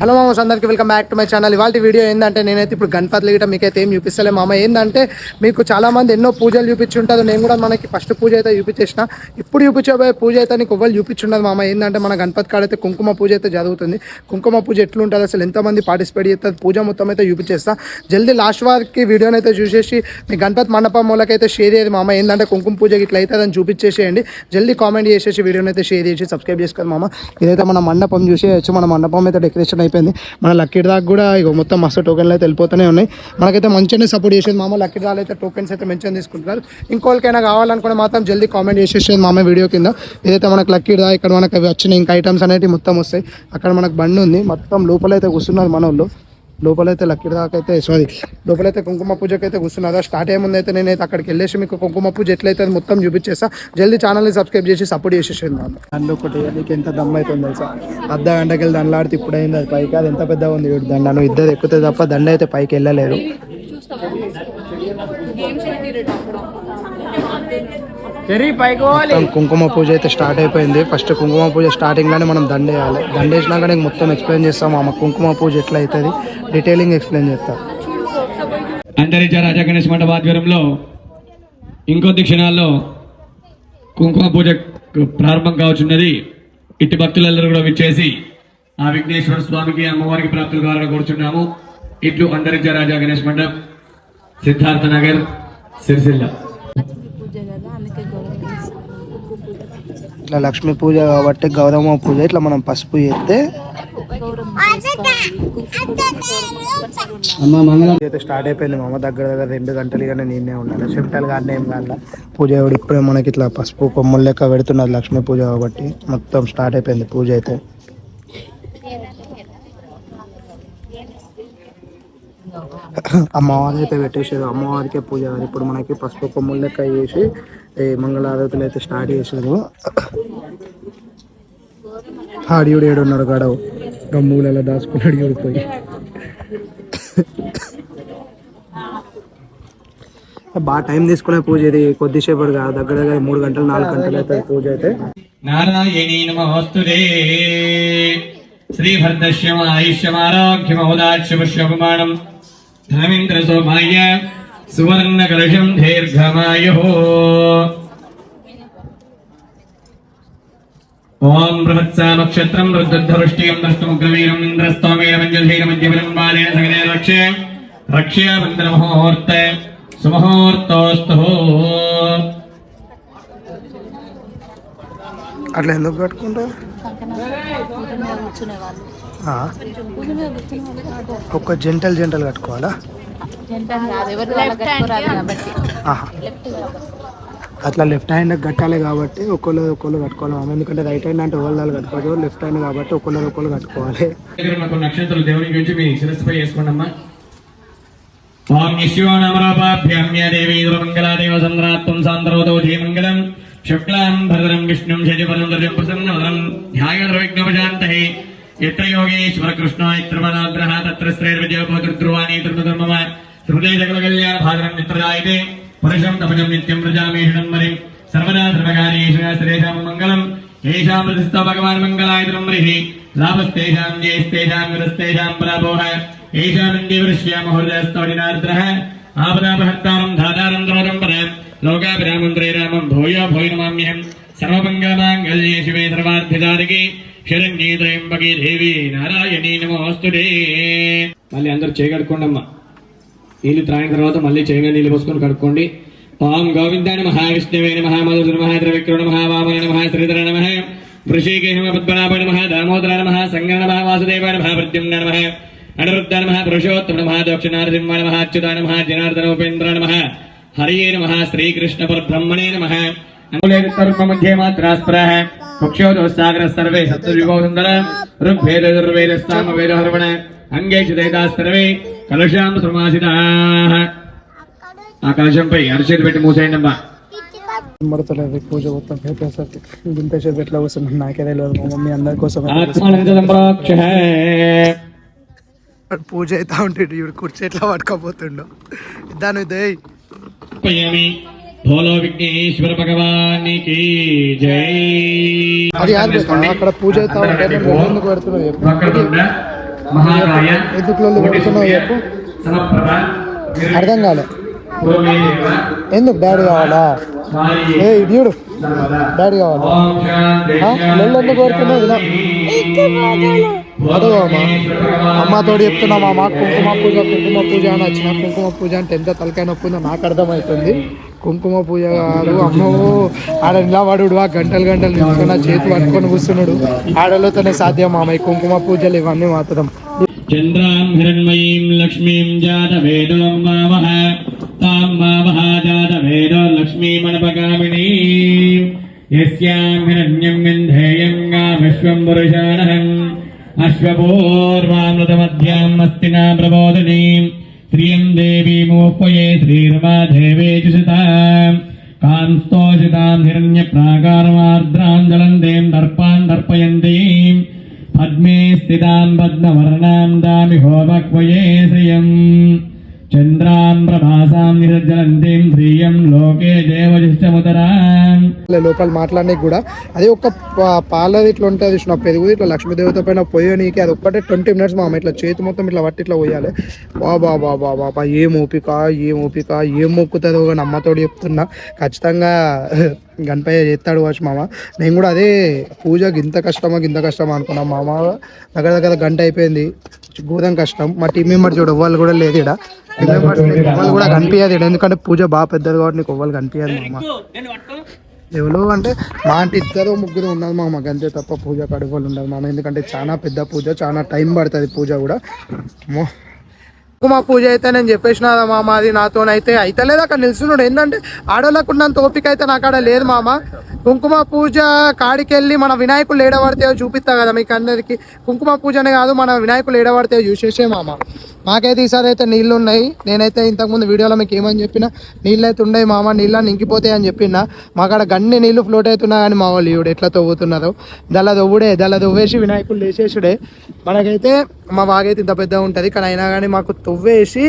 Hello మామస్ అందరికి welcome back to my channel. ఇవాళ video ఏంటంటే నేనైతే ఇప్పుడు గణపతులు గిట్ట మీకైతే ఏం చూపిస్తలే మామ. ఏంటంటే మీకు చాలా మంది ఎన్నో పూజలు చూపించుంటారు. నేను కూడా మనకి ఫస్ట్ పూజ అయితే చూపించేసిన. ఇప్పుడు చూపించబోయే పూజ అయితే నీకు ఎవ్వరు చూపించుండదు మామ. ఏంటంటే మన గణపతి కాడ అయితే కుంకుమ పూజ అయితే జరుగుతుంది. కుంకుమ పూజ ఎట్లుంటుంది, అసలు ఎంతమంది పార్టిసిపేట్ చేస్తారు, పూజ మొత్తం అయితే చూపించేస్తా. జల్దీ లాస్ట్ వారికి వీడియోని అయితే చూసేసి మీ గణపతి మండపం మూలకైతే షేర్ చేయదు మామ. ఏంటంటే కుంకుమ పూజ ఇట్లా అయితే అని చూపించేసేయండి. జల్దీ కామెంట్ చేసేసి వీడియోని అయితే షేర్ చేసి సబ్స్క్రైబ్ చేసుకోండి మామ. ఇదైతే మన మండపం చూసేయచ్చు. మన మండపం అయితే డెకరేషన్ అయిపోయింది. మన లక్కీ దాకా కూడా ఇక మొత్తం మస్తు టోకెన్లు అయితే వెళ్ళిపోతూనే ఉన్నాయి. మనకైతే మంచిగానే సపోర్ట్ చేసేది మామ. లక్కీ డ్రాలు అయితే టోకెన్స్ అయితే మంచిగా తీసుకుంటున్నారు. ఇంకోళ్ళకైనా కావాలనుకుని మాత్రం జల్దీ కామెంట్ చేసేసేది మామ వీడియో కింద. ఇదైతే మనకు లక్కీ డ్రా, ఇక్కడ మనకు అవి వచ్చిన ఇంకా ఐటమ్స్ అనేవి మొత్తం వస్తాయి. అక్కడ మనకు బండి ఉంది, మొత్తం లోపలైతే కూర్చున్నారు మన వాళ్ళు. లోపలైతే లక్కీ దాకైతే లోపలైతే కుంకుమ పూజకి అయితే కూర్చున్నారు. స్టార్ట్ అయ్యే ముందు అయితే నేనైతే అక్కడికి వెళ్ళేసి మీకు కుంకుమ పూజ ఎట్లయితే మొత్తం చూపించేస్తా. జల్దీ ఛానల్ని సబ్స్క్రైబ్ చేసి సపోర్ట్ చేసేసాను మామ. దండ ఒకటి నీకు ఎంత దమ్ అవుతుంది తెలుసా? అర్ధ గంటకి వెళ్ళి దండలాడితే ఇప్పుడు అయింది అది పైకి. అది ఎంత పెద్దగా ఉంది దండను, ఇద్దరు ఎక్కుతే తప్ప దండ అయితే పైకి వెళ్ళలేదు. కుంకుమ పూజ అయితే స్టార్ట్ అయిపోయింది. ఫస్ట్ కుంకుమ పూజ స్టార్టింగ్ లోనే మనం దండ వేయాలి. దండ వేసినాక నేను మొత్తం ఎక్స్ప్లెయిన్ చేస్తాం అమ్మ. కుంకుమ పూజ ఎట్లా అవుతుంది డీటెయిలింగ్ ఎక్స్ప్లెయిన్ చేస్తా. అంతరిక్ష రాజా గణేష్ మండప ఆధ్వర్యంలో ఇంకొద్ది క్షణాల్లో కుంకుమ పూజ ప్రారంభం కావచ్చున్నది. ఇటు భక్తులందరూ కూడా విచ్చేసి ఆ విఘ్నేశ్వర స్వామికి అమ్మవారికి ప్రాప్తులు కావాలని కోరుచున్నాము. ఇట్లు అంతరిక్ష రాజా గణేష్ మండప్, సిద్ధార్థ నగర్, సిరిసిల్ల. ఇట్లా లక్ష్మీ పూజ కాబట్టి గౌరవ పూజ ఇట్లా మనం పసుపు చేస్తే అయితే స్టార్ట్ అయిపోయింది మామ. దగ్గర 2 గంటలు కానీ నేనే ఉండాలి. చెమటలు కానీ ఏం కాదు. పూజ ఇప్పుడే మనకి ఇట్లా పసుపు కొమ్మలు లెక్క పెడుతున్నది లక్ష్మీ పూజ కాబట్టి మొత్తం స్టార్ట్ అయిపోయింది పూజ అయితే. అమ్మవారి అయితే పెట్టేసారు. అమ్మవారికే పూజ. ఇప్పుడు మనకి పసుపు కొమ్మలు లెక్క వేసి మంగళారతులు అయితే స్టార్ట్ చేశారు. ఆడియుడు ఏడున్నాడు గడవు గమ్ములలో దాచుకున్నాడు ఏడిపోయి. బాగా టైం తీసుకునే పూజ ఇది, కొద్దిసేపటి కాదు. దగ్గర 3 గంటలు 4 గంటలు అయితే పూజ అయితే. నారాయణీ నమోస్తుతే శ్రీభర్దశ్యమ ఆయుష్యమారోగ్యమోదాశ్యపుష్యపమానం ధర్మేంద్ర సౌభాగ్య సువర్ణ కలశం దీర్ఘమాయు. ఓం బృహత్సామక్షత్రం రుద్రధృష్టియం దృష్టముగ్రవీరం ఇంద్రస్తోమేన మంజుధీర మధ్యబలం బాలేన సగనే రక్షే రక్ష్య మంత్రముహూర్త సుముహూర్తోస్తు. అట్లా ఎందుకు కట్టుకుంటారు? ఒక జంటల్ కట్టుకోవాలా? అట్లా లెఫ్ట్ హ్యాండ్ కట్టాలి కాబట్టి ఒకళ్ళు కట్టుకోవాలి. ఎందుకంటే రైట్ హ్యాండ్ అంటే ఒకళ్ళు కట్టుకోవచ్చు. లెఫ్ట్ హ్యాండ్ కాబట్టి ఒకళ్ళు కట్టుకోవాలి. నక్షత్రాలు దేవుని గురించి మీ శిరస్సుపై వేసుకోండమ్మా. ఓం నిశ్యో నమరాపాభ్యామ్య దేవీ మంగళాదేవ సంద్రాత్వం సాంద్రవతో ధీమంగళం శుక్లాం భరదరం విష్ణుం శశివర్ణం ప్రసన్నవదనం ధ్యాయద్రవిఘ్నోపశాంతయే. యత్ర యోగేశ్వర కృష్ణ ఇత్రవనాగ్రహ తత్ర శ్రేర్విజయోపద్రువాణి ధర్మధర్మమ హృదయ సకల కళ్యాణ భాగరం మిత్రదాయితే పురుషం తపజం నిత్యం ప్రజామేషణం మరిం సర్వదా ధర్మకార్యేషు శ్రేషాం మంగళం ఏషాం ప్రతిష్టో భగవాన్ మంగళాయ ధర్మరిః లాభస్తేషాం జయస్తేషాం విరస్తేషాం పరాభవః ఏషామిందేవృష్యామ హృదయస్తోడినార్ద్రః ఆపదాపహర్తారం ధాతారం ద్రోదం పరం లోకాభిరామం త్రైరామం భూయో భూయ నమామ్యహం సర్వమంగళమాంగళ్యే శివే సర్వార్థసాధకే శరణ్యే త్రయంబకే దేవి నారాయణీ నమోస్తుతే. మళ్ళీ అందరూ చేయగడుకోండమ్మా. నీళ్ళు త్రాగిన తర్వాత మళ్ళీ చేయగా నీళ్ళు పోసుకొని కడుక్కోండి. ఓం గోవిందాయ నమః విష్ణవే నమః మధుసూదన నమః త్రివిక్రమ నమః వామన నమః శ్రీధర నమః వృషీకేశ నమః పద్మనాభాయ నమః దామోదర నమః సంగర నమః వాసుదేవాయ నమః ప్రద్యుమ్న నమః అనిరుద్ధ నమః పురుషోత్తమ నమః దక్షిణారసింహ నమః అచ్యుతాయ నమః జనార్దన ఉపేంద్ర నమః హరియే నమః శ్రీకృష్ణ పరబ్రహ్మణే నమః. మధ్యే మాత్రాస్పరః కుక్షోదోసాగర సర్వే సప్తవిభో సుందర ఋగ్వేద దుర్వేద సామవేద హర్వణ అంగే చిదైతాస్తర్వే కలశాం సమాసితాః. ఆ కలశంపై అరిచేతి పెట్టి మూసేయండమ్మా. పడతలేదు పూజ మొత్తం అయిపోయేసరికి దింపేసేది ఎట్లా వస్తుంది నాకే తెలియదు. మా మమ్మీ అందరి కోసం పూజ అవుతా ఉంటాడు. ఇప్పుడు కుర్చీ ఎట్లా పట్టుకోపోతుండో దాని భోలో విఘ్నేశ్వర భగవానికి జై. అది అక్కడ పూజ అవుతా ఉంటే మహాకాయ ఎందుకు లొల్లి పెడుతున్నావు చెప్పు సమప్రభ అర్థం కాలే పూర్వేదేవ ఎందుకు డాడీ కావాలా మాయే ఏ ఇడియుడు సర్వదా డాడీ కావాలా ఓం శాంతి లొల్లి ఎందుకు కోరుతున్నావు ఇలా అదే మామ అమ్మతోడు చెప్తున్నా మామ కుంకుమ పూజ అని వచ్చిన కుంకుమ పూజ అంటే ఎంత తలకాయ నొప్పి ఉందో నాకు అర్థమవుతుంది. కుంకుమ పూజ కాదు అమ్మో ఆడ నిలబడు గంటలు గంటలు నిల్చున్న చేతి పట్టుకొని కూర్చున్నాడు. ఆడలతోనే సాధ్యం మామ ఈ కుంకుమ పూజలు ఇవన్నీ మాత్రం. చంద్రాం హిరణ్మయీం లక్ష్మీం జాతవేదో మావహ తాం మావహ జాతవేదో లక్ష్మీమనపగామినీం యస్యాం హిరణ్యం వింధేయం విశ్వం పురుషానహం అశ్వపూర్వామృతమధ్యాం అస్తినా ప్రబోధినీం శ్రియం దేవీమోపయే శ్రీరమాదేవేతి సుతాం కాంస్తోషితాం హిరణ్యప్రాకారమార్ద్రాం జలందేం దర్పాన్ దర్పయంతీం పద్మే స్థితాం పద్మవర్ణాం దామి హోమక్వయే శ్రియం చంద్రాం ప్రభాసాం నిరజ్జలంతీం శ్రియం లోకే దేవజిష్టముతరాం. లోపల మాట్లాడడానికి కూడా అది ఒక పాలది ఇట్లా ఉంటుంది చూసిన పెరుగుది ఇట్లా లక్ష్మీదేవత పైన పోయనీకి అది ఒక్కటే 20 minutes మామ ఇట్లా చేతి మొత్తం ఇట్లా పట్టి ఇట్లా పోయాలి. బాబా బాబా బాబా ఏం ఓపిక ఏం మొక్కుతుందో కానీ అమ్మతోడు చెప్తున్నా ఖచ్చితంగా గణపయ్య చేస్తాడు వచ్చి మామ. నేను కూడా అదే పూజ గింత కష్టమా అనుకున్నాం మామ. దగ్గర గంట అయిపోయింది. గోధం కష్టం. మా టీం మెంబర్ చూడు వాళ్ళు కూడా లేదు ఇక్కడ. టీం మెంబర్స్ వాళ్ళు కూడా కనిపించదు ఇక్కడ, ఎందుకంటే పూజ బాగా పెద్దది కాబట్టి నీకు వాళ్ళు కనిపించదు మామ. ఎవరు అంటే మా అంటే 2-3 ఉన్నది మామ గంతే తప్ప పూజ కడుగోలు ఉండదు మామ. ఎందుకంటే చాలా పెద్ద పూజ, చాలా టైం పడుతుంది పూజ కూడా. కుంకుమ పూజ అయితే నేను చెప్పేసిన మామ అది నాతోనైతే అయితే లేదు. అక్కడ నిల్చున్నాడు ఏంటంటే ఆడోళ్ళకు ఉన్నంత ఓపిక అయితే నా కాడ లేదు మామ. కుంకుమ పూజ కాడికి వెళ్ళి మన వినాయకులు ఏడబడితే చూపిస్తా కదా మీకు అందరికి. కుంకుమ పూజనే కాదు మన వినాయకులు ఏడబడితే చూసేసే మామ. మాకైతే ఈసారి అయితే నీళ్ళు ఉన్నాయి. నేనైతే ఇంతకుముందు వీడియోలో మీకు ఏమని చెప్పిన, నీళ్ళు అయితే ఉండవు మామ, నీళ్ళని ఇంకిపోతాయి అని చెప్పిన. మాకాడ గన్ని నీళ్ళు ఫ్లోట్ అవుతున్నా కానీ మా వాళ్ళు ఇవిడు ఎట్లా తవ్వుతున్నారు. దళ దవ్వేసి వినాయకులు వేసేసుడే. మనకైతే మా బాగైతే ఇంత పెద్దగా ఉంటుంది కానీ అయినా కానీ మాకు తవ్వేసి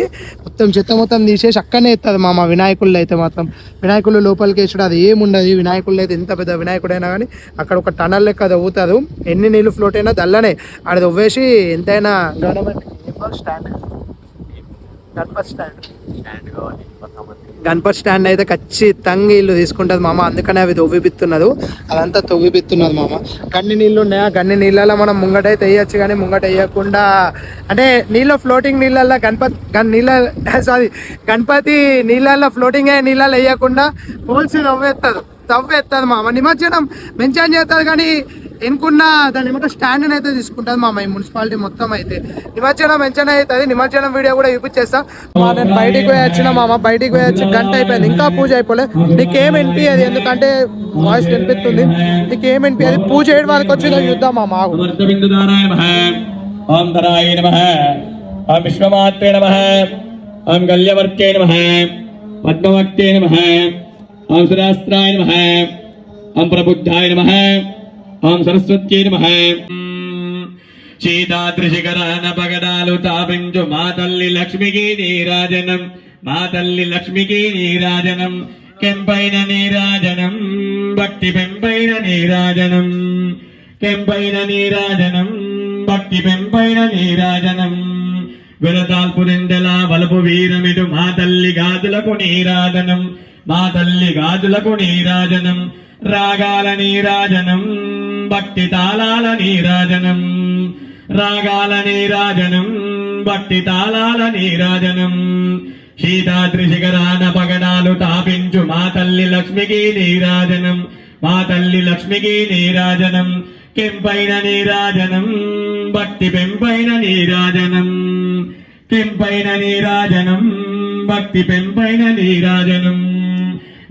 మొత్తం చెత్త మొత్తం తీసేసి అక్కడనే ఎత్తుంది మా వినాయకుళ్ళు అయితే మాత్రం. వినాయకులు లోపలికి వేసుడు అది ఏముండదు. వినాయకుళ్ళు అయితే ఎంత పెద్ద వినాయకుడైనా కానీ అక్కడ ఒక టనల్ లెక్క తవ్వుతారు. ఎన్ని నీళ్ళు ఫ్లోట్ అయినా దల్లనే ఆడ తవ్వేసి ఎంతైనా గణపతి స్టాండ్ అయితే ఖచ్చితంగా ఇల్లు తీసుకుంటుంది మామ. అందుకనే అవి తవ్విపిస్తున్నారు, అదంతా తవ్విపిస్తున్నది మామ. గన్ని నీళ్ళు ఉన్నాయా, గన్ని నీళ్ళలో మనం ముంగటైతే వేయచ్చు కానీ ముంగట వేయకుండా అంటే నీళ్ళు ఫ్లోటింగ్ నీళ్ళల్లో గణపతి నీళ్ళల్లో ఫ్లోటింగ్ అయ్యే నీళ్ళల్లో వేయకుండా హోల్స్ తవ్వేస్తుంది మామ. నిమజ్జనం మెన్షన్ చేస్తుంది కానీ ఎన్నుకున్న దాని ఏమంటే స్టాండ్ అయితే తీసుకుంటుంది మామ. ఈ మున్సిపాలిటీ మొత్తం అయితే నిమజ్జనం మెన్షన్ అవుతుంది. నిమజ్జనం వీడియో కూడా చూపించేస్తా. నేను బయటికి పోయి వచ్చిన మామ. బయటికి పోయి వచ్చి గంట అయిపోయింది, ఇంకా పూజ అయిపోలే. నీకేం వినిపించదు ఎందుకంటే వాయిస్ వినిపిస్తుంది. నీకేం వినిపించదు. పూజ చేయడం వరకు వచ్చిందో చూద్దాం మామ. ఓం ధరాయ నమః, ఓం విశ్వమాత్రే నమః, ఓం గల్యవర్తే నమః, పద్మవక్తే నమః, ఓం సురాస్త్రాయ నమః, ఓం ప్రబుద్ధాయ నమః, ఓం సరస్వత్యై నమః. సీతాద్రిశిఖరాన పగడాలు తాపించు మా తల్లి లక్ష్మికి నీరాజనం, మా తల్లి లక్ష్మికి నీరాజనం. కెంపైన నీరాజనం భక్తి పెంపైన నీరాజనం, కెంపైన నీరాజనం భక్తి పెంపైన నీరాజనం. విరతాల్పురిందెల వలపు వీరమిటు మా తల్లి గాజులకు నీరాజనం, మా తల్లి గాజులకు నీరాజనం. రాగాల నీరాజనం భక్తి తాళాల నీరాజనం, రాగాల నీరాజనం భక్తి తాళాల నీరాజనం. సీతాద్రి శిఖరాన పగడాలు తాపించు మా తల్లి లక్ష్మికి నీరాజనం, మా తల్లి లక్ష్మికి నీరాజనం. కెంపైన నీరాజనం భక్తి పెంపైన నీరాజనం, కెంపైన నీరాజనం భక్తి పెంపైన నీరాజనం.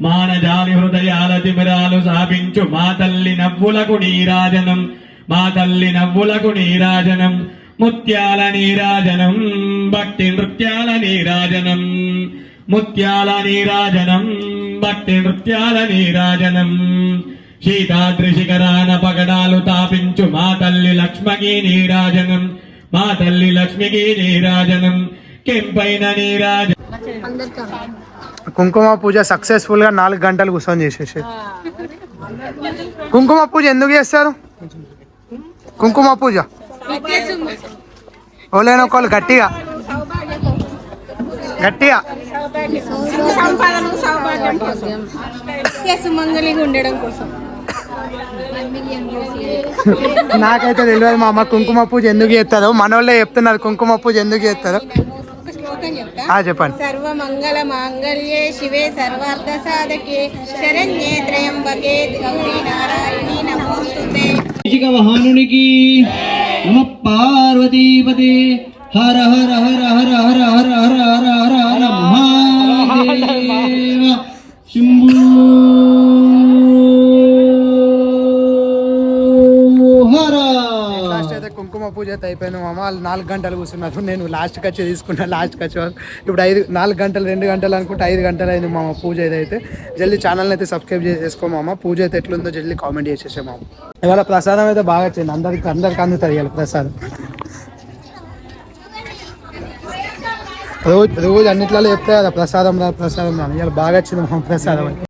మానజాలి హృదయాల తిమిరాలు సాపించు మా తల్లి నవ్వులకు నీరాజనం, మా తల్లి నవ్వులకు నీరాజనం. ముత్యాల నీరాజనం భక్తి నృత్యాల నీరాజనం, ముత్యాల నీరాజనం భక్తి నృత్యాల నీరాజనం. సీతాద్రి శిఖరాన పగడాలు తాపించు మా తల్లి లక్ష్మికి నీరాజనం, మా తల్లి లక్ష్మికి నీరాజనం. కెంపైన నీరాజనం. కుంకుమ పూజ సక్సెస్ఫుల్ గా 4 గంటలు కూర్చొని చేసేసి. కుంకుమ పూజ ఎందుకు చేస్తారు? కుంకుమ పూజ ఓలేని ఒకళ్ళు గట్టిగా గట్టిగా సంపాదన సౌభాగ్యం కోసం సుమంగళిగా ఉండడం కోసం. నాకైతే తెలియదు మా అమ్మ కుంకుమ పూజ ఎందుకు చేస్తారో, మన వాళ్ళే చెప్తున్నారు కుంకుమ పూజ ఎందుకు చేస్తారో. ఒక శ్లోకం చెప్తా. చెప్పండి. సర్వమంగళ మాంగళ్యే శివే సర్వార్థ సాధకే శరణ్యే త్రయంబకే గౌరీ నారాయణి నమోస్తుతే. వాహనునికి నమ పార్వతీపతే హర హర హర హర హర హర హర హర హర హర మహాదేవ శంభో హర. లాస్ట్ అయితే కుంకుమ పూజ అయితే అయిపోయింది మామ. వాళ్ళు 4 గంటలు కూర్చున్నారు, నేను లాస్ట్కి వచ్చి తీసుకున్నా. లాస్ట్కి వచ్చే ఇప్పుడు 4 గంటలు 2 గంటలు అనుకుంటే 5 గంటలు అయింది మామ పూజ అయితే. జల్దీ ఛానల్ని అయితే సబ్స్క్రైబ్ చేసుకో మామ. పూజ అయితే ఎట్లుందో జల్దీ కామెంట్ చేసేసే మామ. ఇవాళ ప్రసాదం అయితే బాగా వచ్చింది, అందరికి అందుతుంది ఇవాళ ప్రసాదం. రోజు అన్నిట్లలో చెప్తే కదా ప్రసాదం రా ప్రసాదం రా, ఇవాళ బాగా వచ్చింది మామ ప్రసాదం.